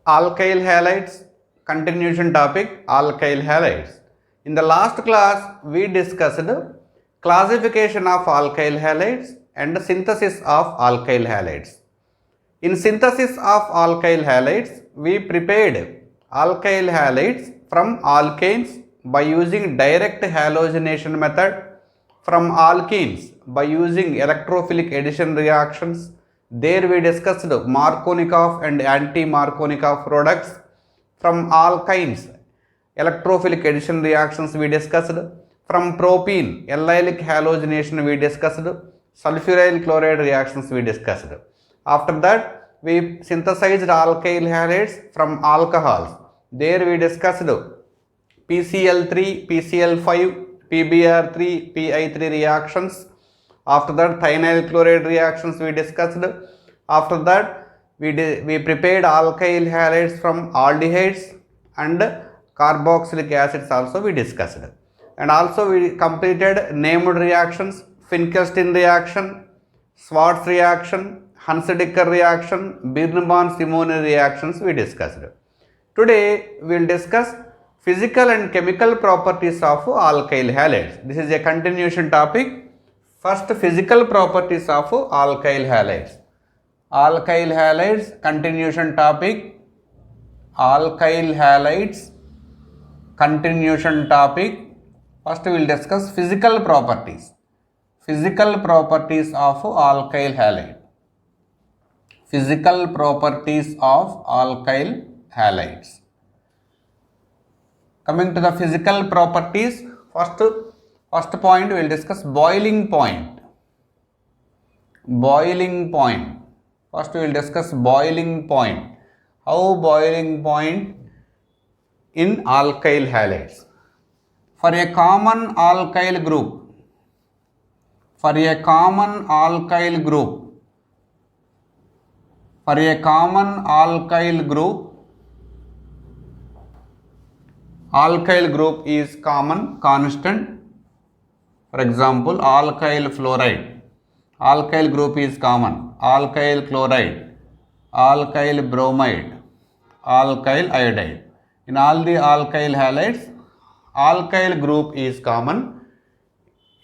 Alkyl halides, continuation topic, alkyl halides. In the last class we discussed classification of alkyl halides and synthesis of alkyl halides. In synthesis of alkyl halides we prepared alkyl halides from alkanes by using direct halogenation method, from alkenes by using electrophilic addition reactions. There we discussed Markovnikov and anti-Markovnikov products. From alkynes, electrophilic addition reactions we discussed. From propene, allylic halogenation we discussed. Sulfuryl chloride reactions we discussed. After that, we synthesized alkyl halides from alcohols. There we discussed PCl3, PCl5, PBr3, PI3 reactions. After that, thionyl chloride reactions we discussed. After that, we prepared alkyl halides from aldehydes and carboxylic acids also we discussed. And also we completed named reactions, Finkelstein reaction, Schwarz reaction, Hunsaker reaction, Birnbaum-Simony reactions we discussed. Today we will discuss physical and chemical properties of alkyl halides. This is a continuation topic. First, physical properties of alkyl halides. Alkyl halides, continuation topic. Alkyl halides, continuation topic. First we will discuss physical properties. Physical properties of alkyl halide. Physical properties of alkyl halides. Coming to the physical properties, first point we will discuss boiling point. Boiling point. First we will discuss boiling point. How boiling point in alkyl halides. For a common alkyl group, for a common alkyl group, for a common alkyl group, alkyl group is common constant. For example, alkyl fluoride, alkyl group is common. Alkyl chloride, alkyl bromide, alkyl iodide. In all the alkyl halides, alkyl group is common.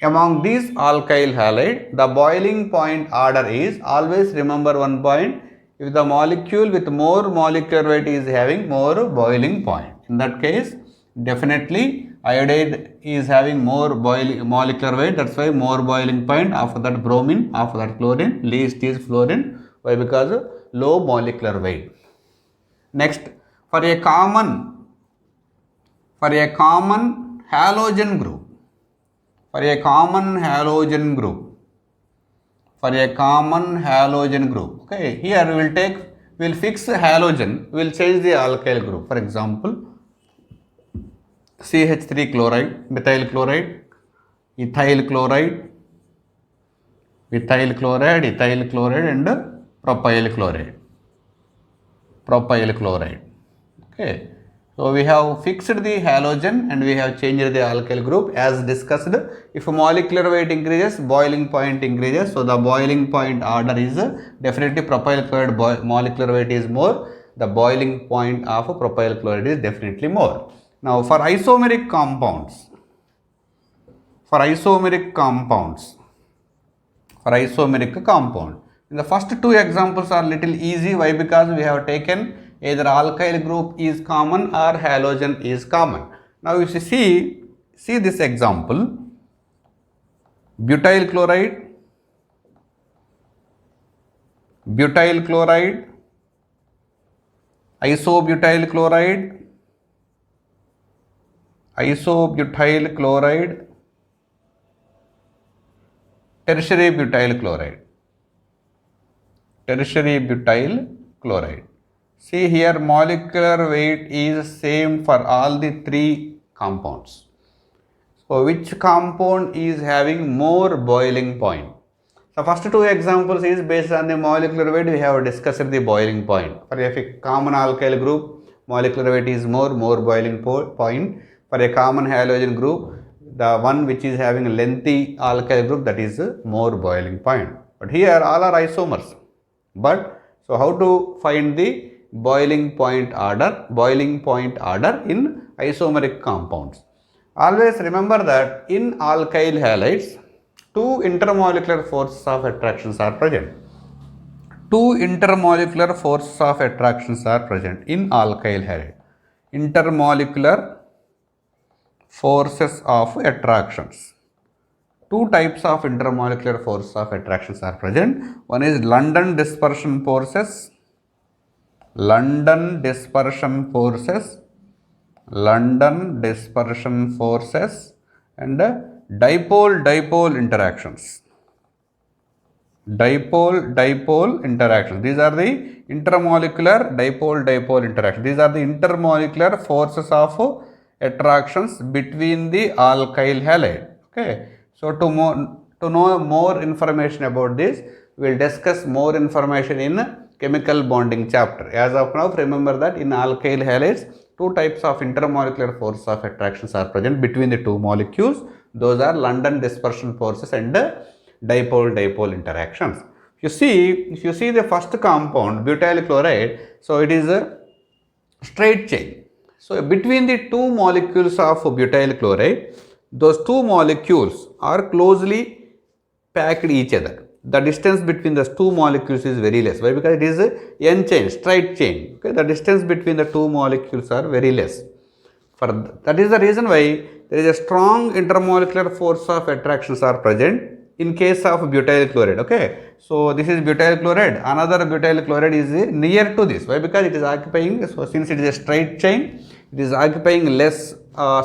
Among these alkyl halide, the boiling point order is, always remember one point, if the molecule with more molecular weight is having more boiling point. In that case, definitely iodide is having more molecular weight, that's why more boiling point. After that bromine, after that chlorine, least is fluorine. Why? Because of low molecular weight. Next, for a common halogen group, for a common halogen group, for a common halogen group, okay, here we will fix halogen, we will change the alkyl group. For example, CH3 chloride, methyl chloride, ethyl chloride, ethyl chloride, ethyl chloride and propyl chloride, propyl chloride. Okay, so we have fixed the halogen and we have changed the alkyl group as discussed. If molecular weight increases, boiling point increases. So the boiling point order is definitely propyl chloride molecular weight is more. The boiling point of propyl chloride is definitely more. Now for isomeric compounds, for isomeric compound, in the first two examples are little easy. Why? Because we have taken either alkyl group is common or halogen is common. Now if you see this example, butyl chloride, isobutyl chloride, tertiary butyl chloride. See here, molecular weight is same for all the three compounds. So which compound is having more boiling point? The first two examples is based on the molecular weight. We have discussed the boiling point. For a common alkyl group, molecular weight is more boiling point. For a common halogen group, the one which is having lengthy alkyl group, that is more boiling point. But here all are isomers. But so how to find the boiling point order in isomeric compounds. Always remember that in alkyl halides, two intermolecular forces of attractions are present. Two intermolecular forces of attractions are present in alkyl halide. Intermolecular forces of attractions. Two types of intermolecular forces of attractions are present. One is London dispersion forces, London dispersion forces, and dipole interactions. Dipole interactions. These are the intermolecular dipole interactions. These are the intermolecular forces of attractions between the alkyl halide. Okay. So to know more information about this, we will discuss more information in chemical bonding chapter. As of now, remember that in alkyl halides, two types of intermolecular forces of attractions are present between the two molecules. Those are London dispersion forces and dipole interactions. If you see the first compound, butyl chloride, so it is a straight chain. So between the two molecules of butyl chloride, those two molecules are closely packed each other. The distance between the two molecules is very less. Why? Because it is a N chain, straight chain. Okay, the distance between the two molecules are very less. That is the reason why there is a strong intermolecular force of attractions are present in case of butyl chloride. Okay, so this is butyl chloride. Another butyl chloride is near to this. Why? Because it is occupying. So since it is a straight chain, it is occupying less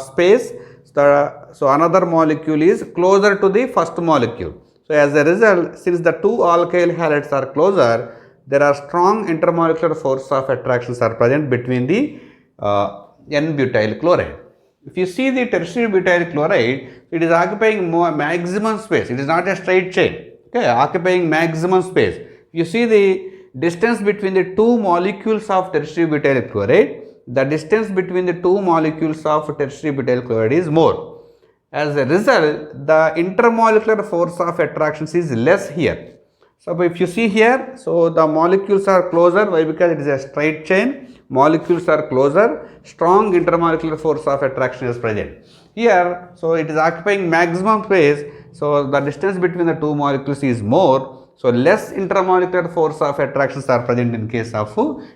space. So another molecule is closer to the first molecule. So as a result, since the two alkyl halides are closer, there are strong intermolecular force of attractions are present between the N-butyl chloride. If you see the tertiary butyl chloride, it is occupying maximum space. It is not a straight chain. Okay, occupying maximum space. You see the distance between the two molecules of tertiary butyl chloride. The distance between the two molecules of tertiary butyl chloride is more. As a result, the intermolecular force of attractions is less here. So if you see here, so the molecules are closer. Why? Because it is a straight chain. Molecules are closer. Strong intermolecular force of attraction is present. Here, so it is occupying maximum space. So the distance between the two molecules is more. So less intermolecular force of attractions are present in case of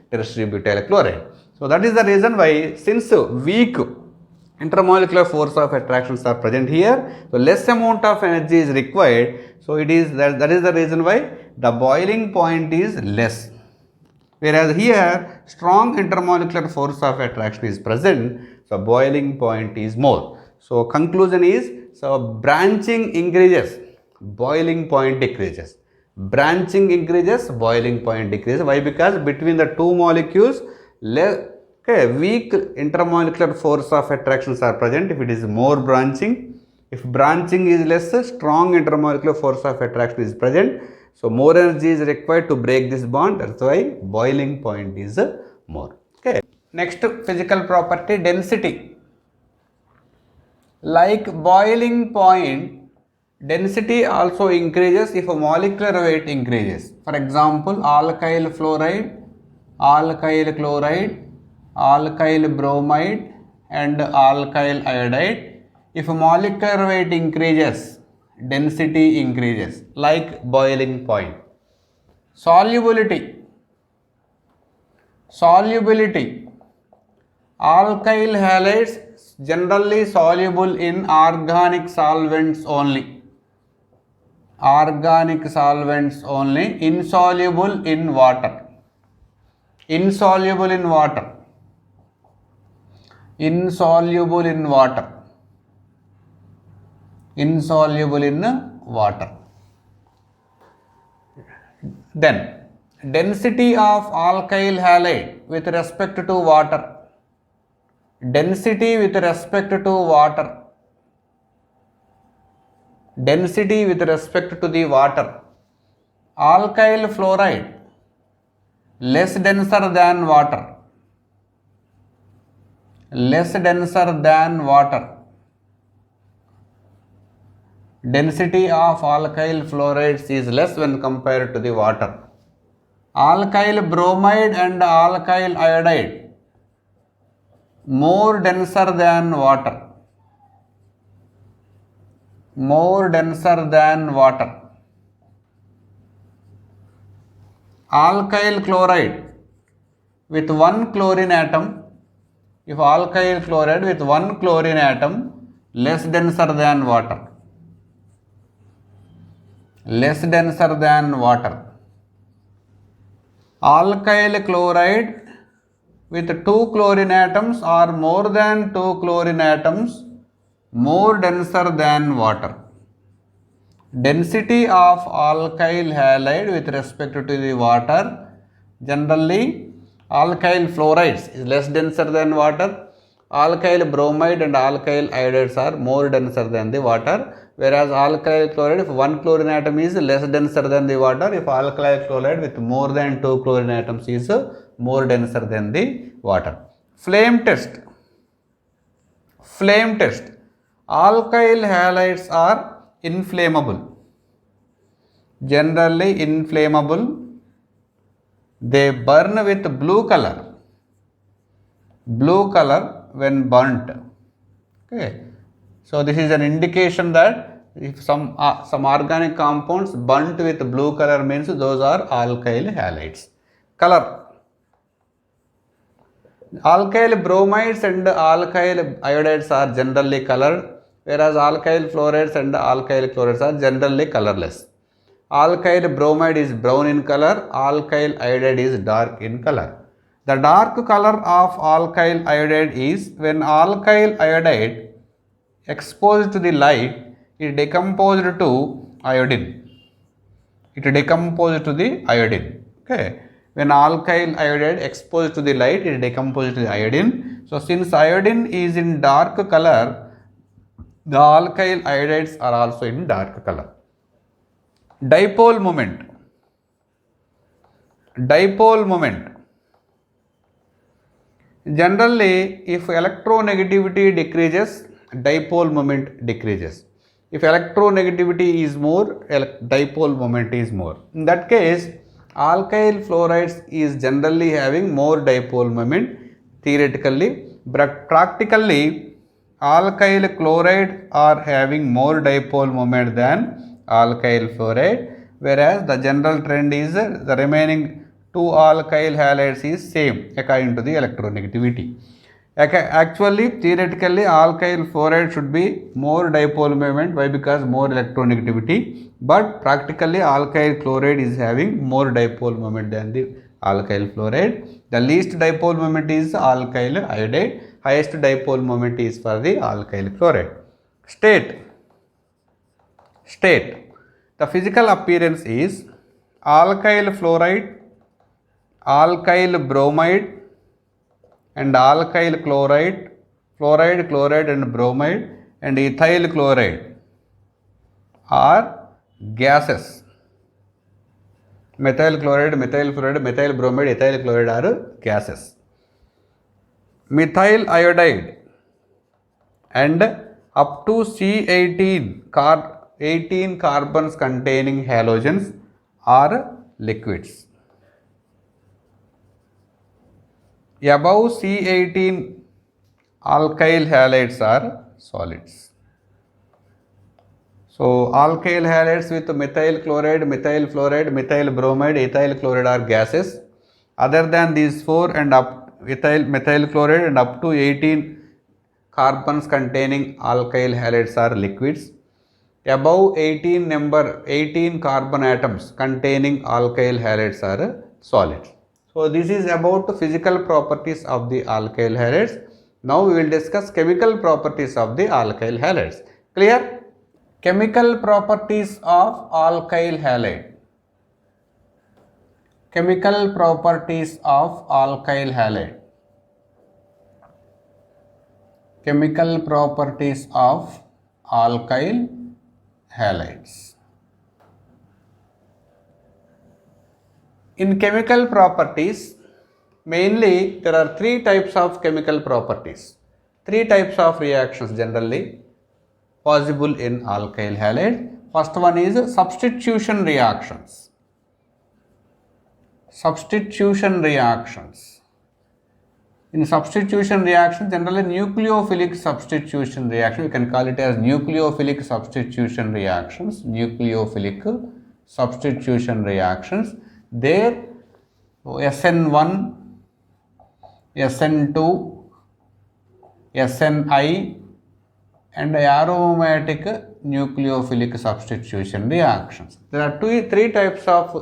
tertiary butyl chloride. So that is the reason why, since weak intermolecular force of attractions are present here, so less amount of energy is required. So it is that is the reason why the boiling point is less. Whereas here strong intermolecular force of attraction is present, so boiling point is more. So conclusion is, so branching increases, boiling point decreases. Branching increases, boiling point decreases. Why? Because between the two molecules, weak intermolecular force of attractions are present if it is more branching. If branching is less, strong intermolecular force of attraction is present. So more energy is required to break this bond. That's why boiling point is more. Okay. Next physical property, density. Like boiling point, density also increases if a molecular weight increases. For example, alkyl fluoride, alkyl chloride, alkyl bromide and alkyl iodide. If molecular weight increases, density increases, like boiling point. Solubility. Alkyl halides generally soluble in organic solvents only. Insoluble in water. Insoluble in water. Then density of alkyl halide with respect to water. Density with respect to the water. Alkyl fluoride less denser than water. Density of alkyl fluorides is less when compared to the water. Alkyl bromide and alkyl iodide more denser than water. More denser than water. Alkyl chloride with one chlorine atom. If alkyl chloride with one chlorine atom less denser than water. Less denser than water. Alkyl chloride with two chlorine atoms or more than two chlorine atoms more denser than water. Density of alkyl halide with respect to the water, generally alkyl fluorides is less denser than water. Alkyl bromide and alkyl iodides are more denser than the water, whereas alkyl chloride, if one chlorine atom is less denser than the water, if alkyl chloride with more than two chlorine atoms is more denser than the water. Flame test. Flame test. Alkyl halides are inflammable. Generally inflammable. They burn with blue color. Blue color when burnt. Okay. So this is an indication that if some organic compounds burnt with blue color means those are alkyl halides. Color. Alkyl bromides and alkyl iodides are generally colored, whereas alkyl fluorides and alkyl chlorides are generally colorless. Alkyl bromide is brown in color, alkyl iodide is dark in color. The dark color of alkyl iodide is when alkyl iodide exposed to the light, it decomposed to iodine. It decomposed to the iodine. Okay. When alkyl iodide exposed to the light, it decomposed to the iodine. So since iodine is in dark color, the alkyl iodides are also in dark color. Dipole moment. Dipole moment. Generally, if electronegativity decreases, dipole moment decreases. If electronegativity is more, dipole moment is more. In that case, alkyl fluorides is generally having more dipole moment theoretically, but practically alkyl chloride are having more dipole moment than alkyl fluoride, whereas the general trend is the remaining two alkyl halides is same according to the electronegativity. Actually, theoretically, alkyl fluoride should be more dipole moment. Why? Because more electronegativity. But practically, alkyl chloride is having more dipole moment than the alkyl fluoride. The least dipole moment is alkyl iodide. Highest dipole moment is for the alkyl chloride. State. State. The physical appearance is alkyl fluoride, alkyl bromide, and alkyl chloride, fluoride, chloride and bromide and ethyl chloride are gases. Methyl chloride, methyl fluoride, methyl bromide, ethyl chloride are gases. Methyl iodide and up to C18 18 carbons containing halogens are liquids. Above C18 alkyl halides are solids. So alkyl halides with methyl chloride, methyl fluoride, methyl bromide, ethyl chloride are gases. Other than these four and up methyl chloride and up to 18 carbons containing alkyl halides are liquids. Above 18 carbon atoms containing alkyl halides are solids. So this is about the physical properties of the alkyl halides. Now we will discuss chemical properties of the alkyl halides. Clear? Chemical properties of alkyl halide. Chemical properties of alkyl halide. Chemical properties of alkyl halides. In chemical properties, mainly there are three types of chemical properties. Three types of reactions generally possible in alkyl halide. First one is substitution reactions. substitution reactions. In substitution reaction, generally nucleophilic substitution reaction, we can call it as nucleophilic substitution reactions. Nucleophilic substitution reactions. There SN1, SN2, SNI and aromatic nucleophilic substitution reactions. There are three types of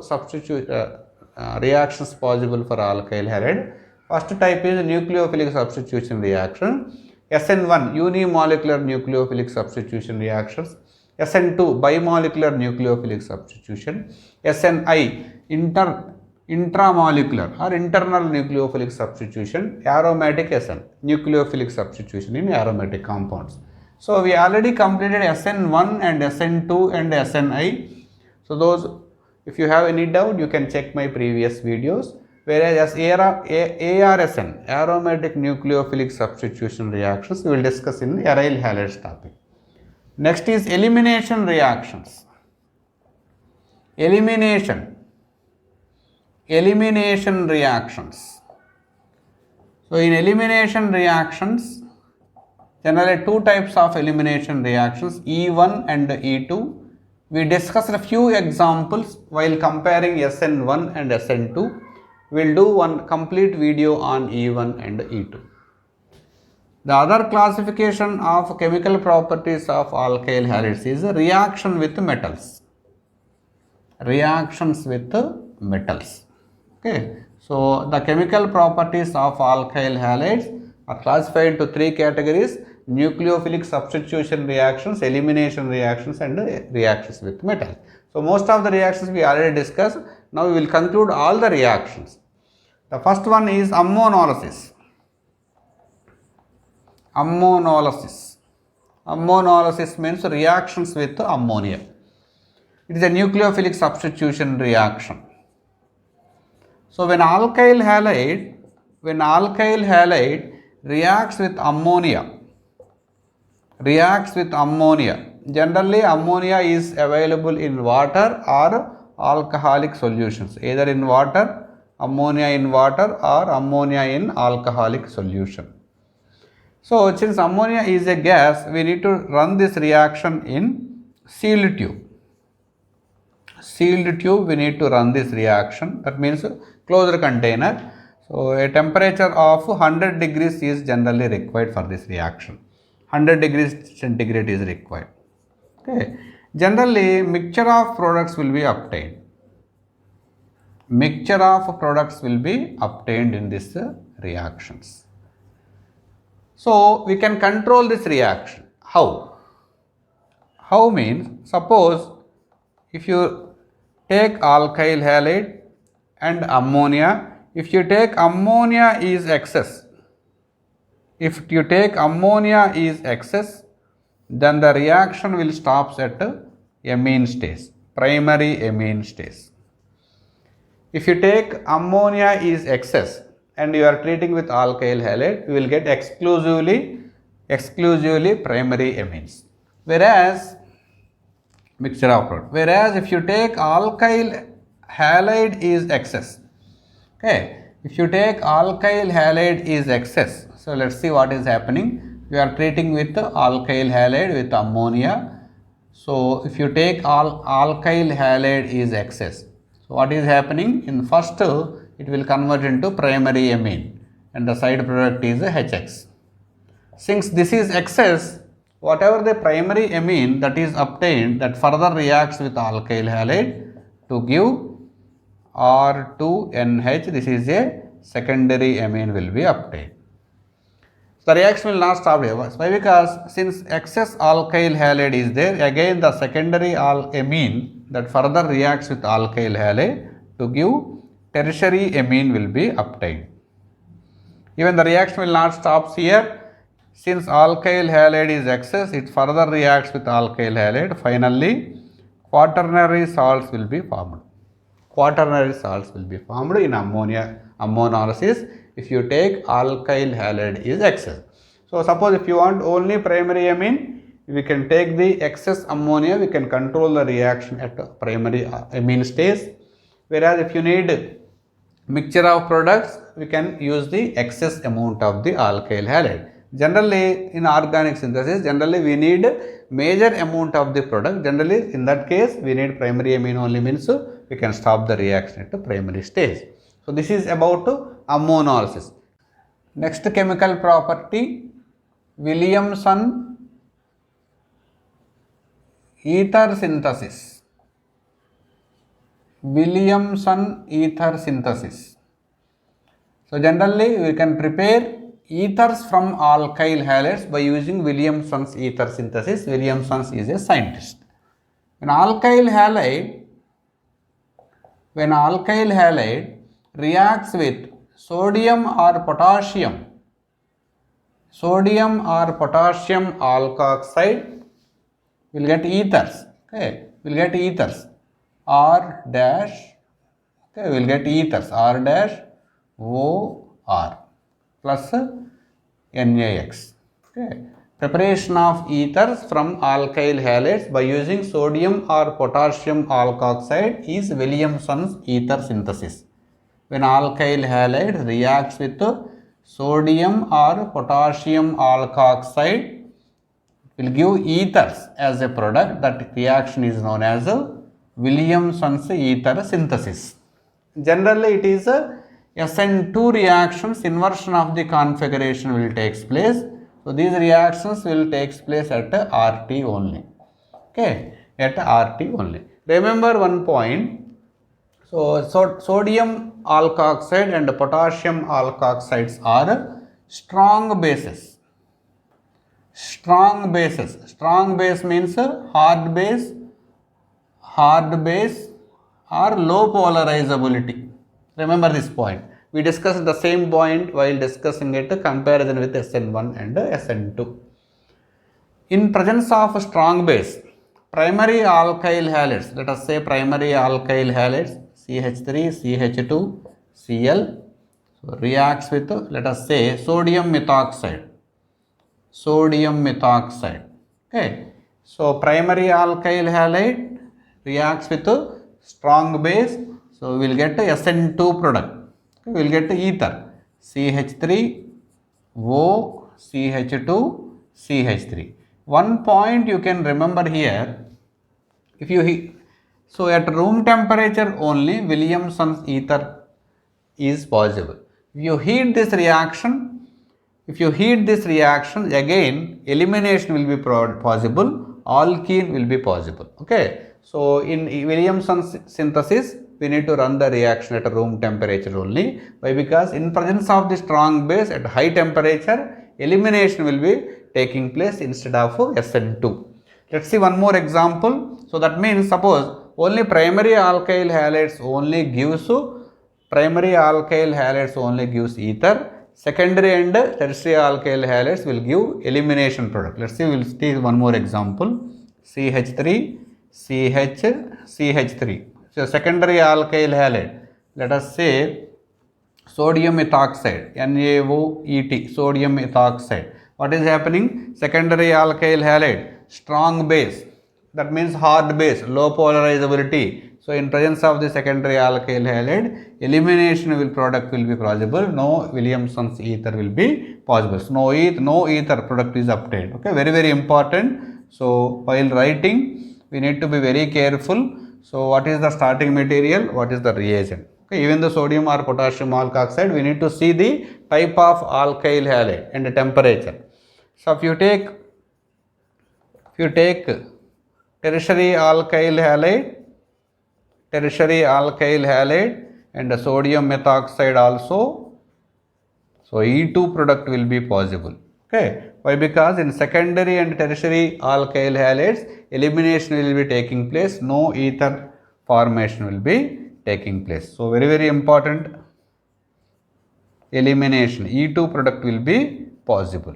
reactions possible for alkyl halide. First type is nucleophilic substitution reaction. SN1 unimolecular nucleophilic substitution reactions. SN2 bimolecular nucleophilic substitution. SNI intramolecular or internal nucleophilic substitution. Aromatic SN nucleophilic substitution in aromatic compounds. So we already completed SN1 and SN2 and SNI. So those, if you have any doubt, you can check my previous videos. Whereas ARSN, aromatic nucleophilic substitution reactions, we will discuss in aryl halides topic. Next is elimination reactions. Elimination reactions. So in elimination reactions, generally two types of elimination reactions, E1 and E2. We discussed a few examples while comparing SN1 and SN2. We will do one complete video on E1 and E2. The other classification of chemical properties of alkyl halides is reaction with metals. Reactions with metals. Okay. So the chemical properties of alkyl halides are classified into three categories: nucleophilic substitution reactions, elimination reactions and reactions with metals. So most of the reactions we already discussed. Now we will conclude all the reactions. The first one is ammonolysis. Ammonolysis. Ammonolysis means reactions with ammonia. It is a nucleophilic substitution reaction. So when alkyl halide reacts with ammonia, generally ammonia is available in water or alcoholic solutions, either in water, ammonia in water or ammonia in alcoholic solution. So since ammonia is a gas, we need to run this reaction in sealed tube. Sealed tube, we need to run this reaction, that means closed container. So a temperature of 100 degrees is generally required for this reaction. 100 degrees centigrade is required. Okay. Generally mixture of products will be obtained. Mixture of products will be obtained in this reactions. So we can control this reaction. How? How means, suppose if you take alkyl halide and ammonia, if you take ammonia is excess, then the reaction will stop at amine stage, primary amine stage. If you take ammonia is excess and you are treating with alkyl halide, you will get exclusively primary amines. Whereas mixture of product. Whereas if you take alkyl halide is excess. Okay. If you take alkyl halide is excess. So let's see what is happening. We are treating with alkyl halide with ammonia. So if you take alkyl halide is excess. So what is happening? In first it will convert into primary amine and the side product is HX. Since this is excess, whatever the primary amine that is obtained, that further reacts with alkyl halide to give R2NH. This is a secondary amine will be obtained. The reaction will not stop here. Why? Because since excess alkyl halide is there, again the secondary amine that further reacts with alkyl halide to give tertiary amine will be obtained. Even the reaction will not stop here. Since alkyl halide is excess, it further reacts with alkyl halide. Finally, quaternary salts will be formed. Quaternary salts will be formed in ammonolysis if you take alkyl halide is excess. So suppose if you want only primary amine, we can take the excess ammonia, we can control the reaction at primary amine stage. Whereas if you need mixture of products, we can use the excess amount of the alkyl halide. Generally, in organic synthesis, generally we need major amount of the product. Generally, in that case, we need primary amine only, means we can stop the reaction at the primary stage. So, this is about ammonolysis. Next chemical property, Williamson ether synthesis. Williamson ether synthesis. So, generally we can prepare ethers from alkyl halides by using Williamson's ether synthesis. Williamson is a scientist. When alkyl halide reacts with sodium or potassium alkoxide, will get ethers. Okay, will get ethers R dash. Okay, will get ethers R dash OR plus NaX. Okay. Preparation of ethers from alkyl halides by using sodium or potassium alkoxide is Williamson's ether synthesis. When alkyl halide reacts with sodium or potassium alkoxide, will give ethers as a product. That reaction is known as Williamson's ether synthesis. Generally, it is a SN2 reactions, inversion of the configuration will take place. So, these reactions will take place at RT only. Okay, at RT only. Remember one point. So, sodium alkoxide and potassium alkoxides are strong bases. Strong bases. Strong base means hard base or low polarizability. Remember this point. We discussed the same point while discussing it comparison with SN1 and SN2. In presence of strong base, primary alkyl halides, let us say primary alkyl halides CH3, CH2, Cl, so reacts with, let us say, sodium methoxide. Okay. So, primary alkyl halide reacts with strong base. So, we will get SN2 product. Okay. We will get ether CH3, O, CH2, CH3. One point you can remember here, if you so at room temperature only Williamson's ether is possible. If you heat this reaction, again elimination will be possible, alkene will be possible. Okay. So, in Williamson's synthesis, we need to run the reaction at a room temperature only. Why? Because in presence of the strong base at high temperature, elimination will be taking place instead of SN2. Let's see one more example. So, that means suppose only primary alkyl halides only gives ether. Secondary and tertiary alkyl halides will give elimination product. Let's see, we will take one more example. CH3, CH3. So, secondary alkyl halide, let us say sodium methoxide, NaOET, sodium methoxide. What is happening? Secondary alkyl halide, strong base, that means hard base, low polarizability. So, in presence of the secondary alkyl halide, elimination product will be possible, no Williamson's ether will be possible. So, no ether product is obtained. Okay, very, very important. So, while writing, we need to be very careful. So, what is the starting material? What is the reagent? Okay, even the sodium or potassium alkoxide, we need to see the type of alkyl halide and the temperature. So, if you take tertiary alkyl halide and the sodium methoxide also, so E2 product will be possible. Okay. Why? Because in secondary and tertiary alkyl halides, elimination will be taking place, no ether formation will be taking place. So, very, very important, elimination, E2 product will be possible.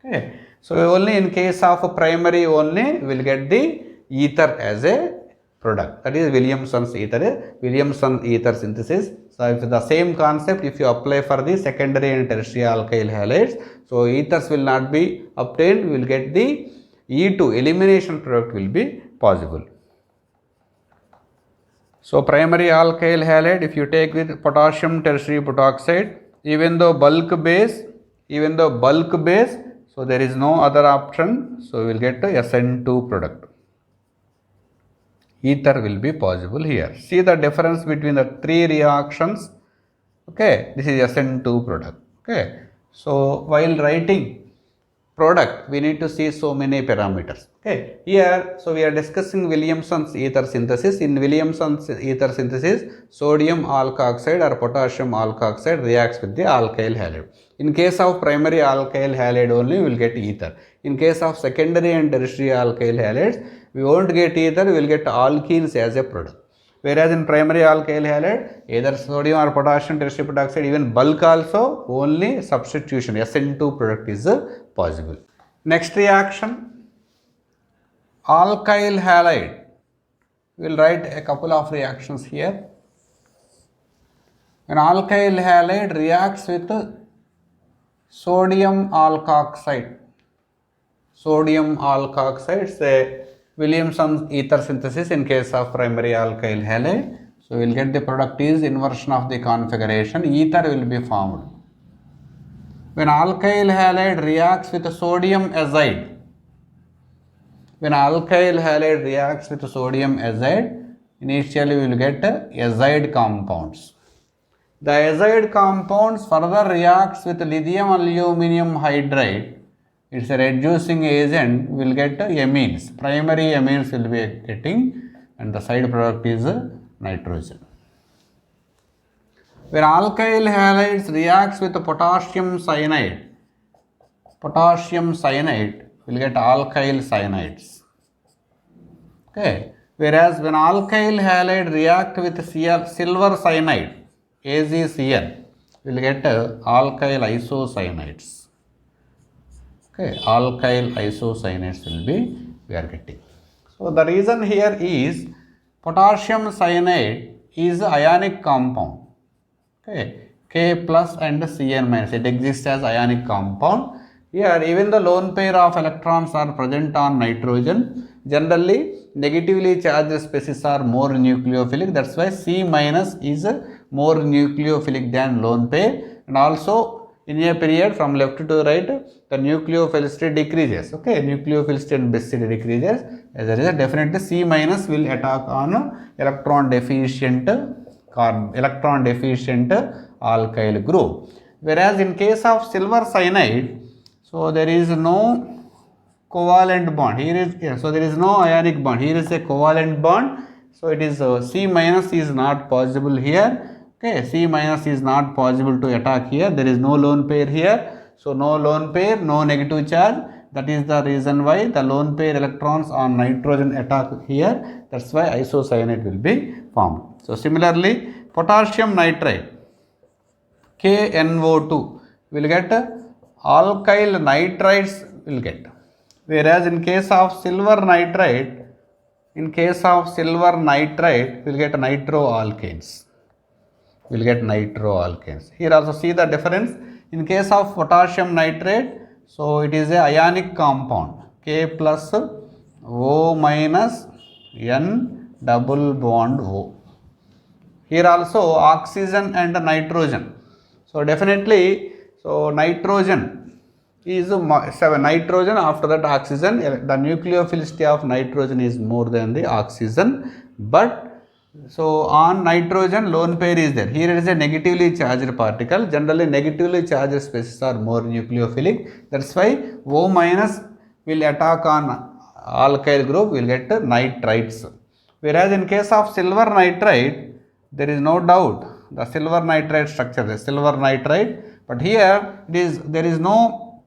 Okay. So, only in case of primary only we will get the ether as a product, that is Williamson's ether synthesis. So, if the same concept, if you apply for the secondary and tertiary alkyl halides, so ethers will not be obtained, we will get the E2 elimination product will be possible. So primary alkyl halide, if you take with potassium tertiary butoxide, even though bulk base, so there is no other option, so we will get a SN2 product. Ether will be possible here. See the difference between the three reactions. Okay, this is SN2 product. Okay, so while writing product, we need to see so many parameters. Okay, here, so we are discussing Williamson's ether synthesis. In Williamson's ether synthesis, sodium alkoxide or potassium alkoxide reacts with the alkyl halide. In case of primary alkyl halide only, we will get ether. In case of secondary and tertiary alkyl halides, we won't get ether, we will get alkenes as a product. Whereas in primary alkyl halide, either sodium or potassium tertiary butoxide, even bulk also, only substitution SN2 product is possible. Next reaction, alkyl halide. We will write a couple of reactions here. When alkyl halide reacts with sodium alkoxide, say Williamson's ether synthesis in case of primary alkyl halide. So we will get the product is inversion of the configuration, ether will be formed. When alkyl halide reacts with sodium azide, initially we will get azide compounds. The azide compounds further reacts with lithium aluminum hydride. It's a reducing agent, we will get amines. Primary amines will be getting, and the side product is nitrogen. When alkyl halides reacts with potassium cyanide will get alkyl cyanides. Okay. Whereas when alkyl halide react with silver cyanide, AgCl, will get alkyl isocyanides. Okay, alkyl isocyanates will be we are getting. So the reason here is potassium cyanide is ionic compound. Okay, K plus and Cn minus, it exists as ionic compound. Here even the lone pair of electrons are present on nitrogen. Generally negatively charged species are more nucleophilic, that's why C minus is more nucleophilic than lone pair, and also in a period from left to right, the nucleophilicity decreases. Okay, nucleophilicity and basicity decreases. As a result, definitely C minus will attack on electron deficient alkyl group. Whereas in case of silver cyanide, so there is no covalent bond. Here is so there is no ionic bond. Here is a covalent bond. So it is C minus is not possible here. Okay, C minus is not possible to attack here. There is no lone pair here. So no lone pair, no negative charge. That is the reason why the lone pair electrons on nitrogen attack here. That's why isocyanate will be formed. So similarly, potassium nitride, KNO2, will get alkyl nitrides will get. Whereas in case of silver nitride, will get nitroalkanes. Here also see the difference. In case of potassium nitrate, so it is a ionic compound, K plus O minus N double bond O. Here also oxygen and nitrogen. So definitely, so nitrogen is nitrogen, after that oxygen. The nucleophilicity of nitrogen is more than the oxygen, but so on nitrogen lone pair is there. Here it is a negatively charged particle. Generally negatively charged species are more nucleophilic. That's why O minus will attack on alkyl group, will get nitrites. Whereas in case of silver nitride, there is no doubt the silver nitride structure, the silver nitride, but here there is no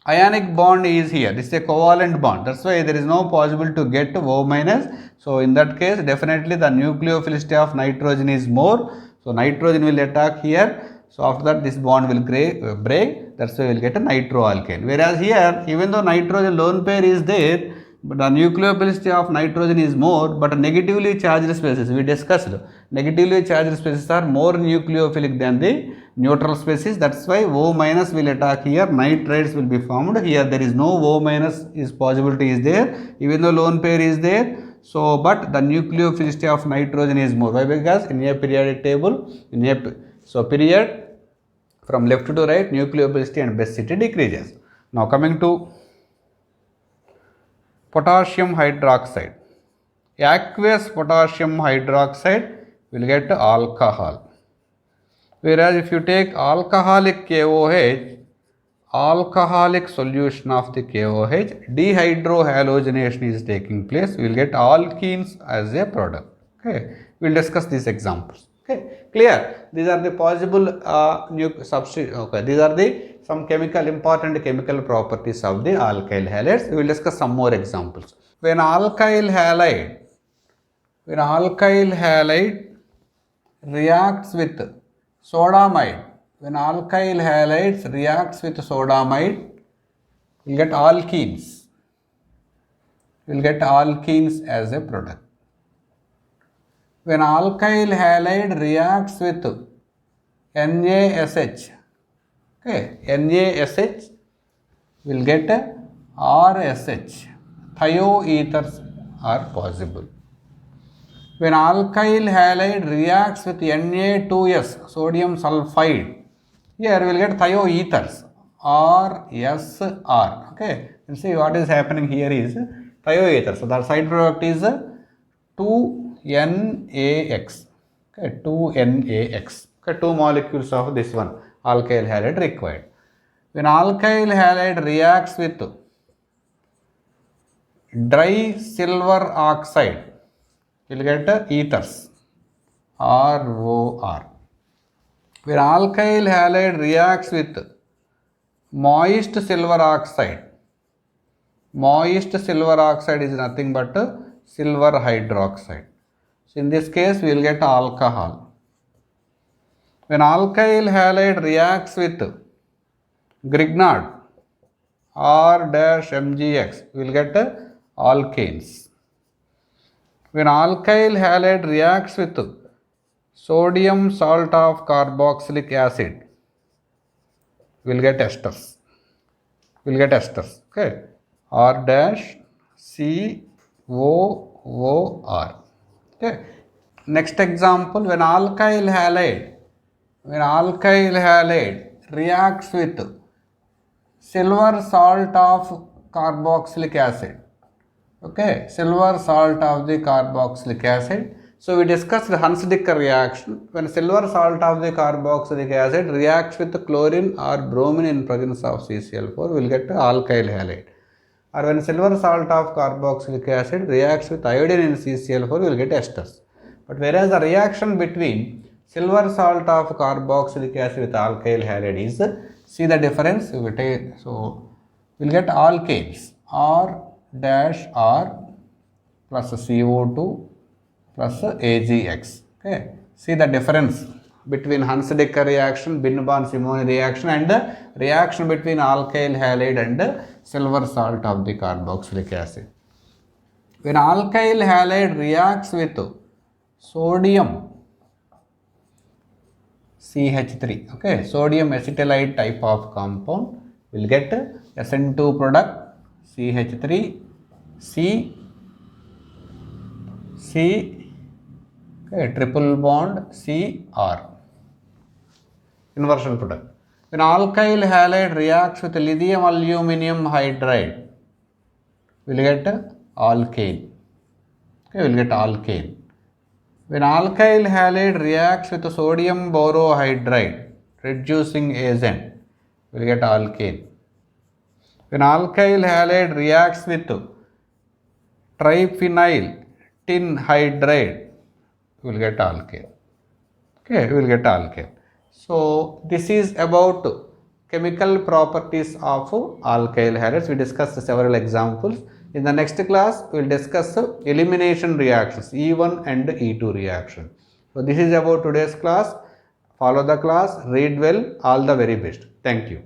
ionic bond is here. This is a covalent bond. That's why there is no possible to get O minus. So in that case, definitely the nucleophilicity of nitrogen is more. So nitrogen will attack here. So after that, this bond will break. That's why we will get a nitroalkane. Whereas here, even though nitrogen lone pair is there, but the nucleophilicity of nitrogen is more, but negatively charged species, we discussed, negatively charged species are more nucleophilic than the neutral species. That's why O minus will attack here, nitrides will be formed. Here there is no O minus is possibility is there, even though lone pair is there. So, but the nucleophilicity of nitrogen is more. Why? Because in a periodic table, period from left to right, nucleophilicity and basicity decreases. Now coming to potassium hydroxide. Aqueous potassium hydroxide will get alcohol. Whereas if you take alcoholic KOH, alcoholic solution of the KOH, dehydrohalogenation is taking place. We will get alkenes as a product. Okay, we will discuss these examples. Okay, clear? These are the possible substitute. Okay, these are the some important chemical properties of the alkyl halides. We will discuss some more examples. When alkyl halide reacts with sodamide, when alkyl halides reacts with sodamide, we will get alkenes. We will get alkenes as a product. When alkyl halide reacts with NaSH, okay, NaSH will get RSH. Thioethers are possible. When alkyl halide reacts with Na2S, sodium sulfide, here we will get thioethers, RSR. Okay, you see what is happening here is thioether. So the side product is 2NaX. Okay, 2NaX. Okay, 2 molecules of this one alkyl halide required. When alkyl halide reacts with dry silver oxide, you will get ethers, ROR. When alkyl halide reacts with moist silver oxide is nothing but silver hydroxide. So in this case, we will get alcohol. When alkyl halide reacts with Grignard, R-MgX, we will get alkanes. When alkyl halide reacts with sodium salt of carboxylic acid, we will get esters. Okay, R-COOR. Okay. Next example, when alkyl halide reacts with silver salt of carboxylic acid. Okay, silver salt of the carboxylic acid. So we discussed the Hunsdiker reaction. When silver salt of the carboxylic acid reacts with chlorine or bromine in presence of CCl4, we will get alkyl halide. Or when silver salt of carboxylic acid reacts with iodine in CCl4, we will get esters. But whereas the reaction between silver salt of carboxylic acid with alkyl halide is, see the difference, we will take, so we will get alkanes, R-R plus CO2 plus AgX. Okay, see the difference between Hunsdiker reaction, Binban-Simony reaction, and the reaction between alkyl halide and silver salt of the carboxylic acid. When alkyl halide reacts with sodium CH3, okay, sodium acetylide type of compound, will get SN2 product CH3 C, okay, triple bond Cr, inversion product. When alkyl halide reacts with lithium aluminum hydride, we will get alkane. Okay, we will get alkane. When alkyl halide reacts with sodium borohydride, reducing agent, we will get alkane. When alkyl halide reacts with triphenyl tin hydride, we will get alkane. Okay, we will get alkane. So this is about chemical properties of alkyl halides. We discussed several examples. In the next class, we will discuss elimination reactions, E1 and E2 reaction. So this is about today's class. Follow the class, read well, all the very best. Thank you.